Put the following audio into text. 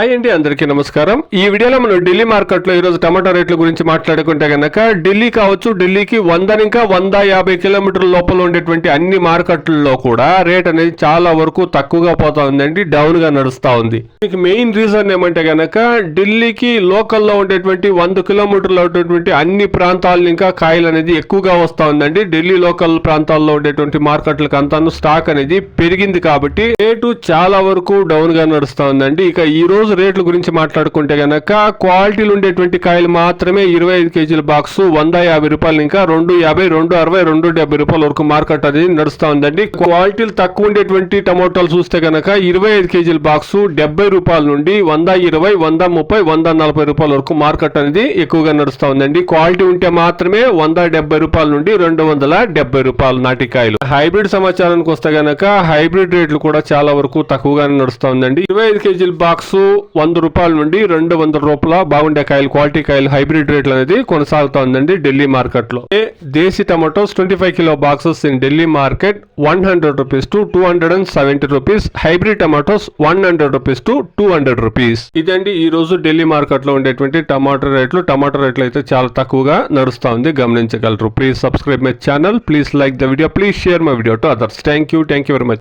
Hi అండి, అందరికీ నమస్కారం. ఈ వీడియోలో మనం ఢిల్లీ మార్కెట్లో ఈరోజు టమాటా రేట్ల గురించి మాట్లాడుకుంటే కనుక ఢిల్లీ కావచ్చు, ఢిల్లీకి 100 ఇంకా 150 కిలోమీటర్ల లోపల ఉండేటువంటి అన్ని మార్కెట్లలో కూడా రేట్ అనేది చాలా వరకు తక్కువగా పోతా ఉందండి, డౌన్ గా నడుస్తూ ఉంది. దీనికి మెయిన్ రీజన్ ఏమంటే కనుక ఢిల్లీకి లోకల్లో ఉండేటువంటి 100 కిలోమీటర్లు ఉండేటువంటి అన్ని ప్రాంతాలను ఇంకా కాయలు అనేది ఎక్కువగా వస్తూ ఉందండి. ఢిల్లీ లోకల్ ప్రాంతాల్లో ఉండేటువంటి మార్కెట్లకు అంతాను స్టాక్ అనేది పెరిగింది కాబట్టి రేటు చాలా వరకు డౌన్ గా నడుస్తూ ఉందండి. ఇక ఈ రోజు రేట్ల గురించి మాట్లాడుకుంటే గనక క్వాలిటీలు ఉండేటువంటి కాయలు మాత్రమే 25 కేజీల బాక్స్ 150 రూపాయలు ఇంకా 250, 260, 270 రూపాయల వరకు మార్కెట్ అనేది నడుస్తూ ఉందండి. క్వాలిటీలు తక్కువ ఉండేటువంటి టమోటాలు చూస్తే గనక 25 కేజీల బాక్స్ 70 రూపాయల నుండి 120, 130, 140 రూపాయల వరకు మార్కెట్ అనేది ఎక్కువగా నడుస్తూ ఉందండి. క్వాలిటీ ఉంటే మాత్రమే 170 రూపాయల నుండి 270 రూపాయలు నాటికాయలు. హైబ్రిడ్ సమాచారానికి వస్తే గనక హైబ్రిడ్ రేట్లు కూడా చాలా వరకు తక్కువగానే నడుస్తూ ఉందండి. 25 కేజీల బాక్స్ 100 రూపాయల నుండి 200 రూపాయల బాగుండే కాయలు, క్వాలిటీ కాయలు హైబ్రిడ్ రేట్లు అనేది కొనసాగుతా ఉందండి ఢిల్లీ మార్కెట్ లో. Desi tomatoes 25 kilo boxes in Delhi market 100 rupees to 270 rupees. Hybrid tomatoes 100 rupees to 200 rupees. ఇదండి ఈ రోజు ఢిల్లీ మార్కెట్ లో ఉండేటువంటి టమాటో రేట్లు. టమాటో రేట్లు అయితే చాలా తక్కువగా నడుస్తా ఉంది, గమనించగలరు. Please subscribe my channel, please like the video, please share my video to others. Thank you very much.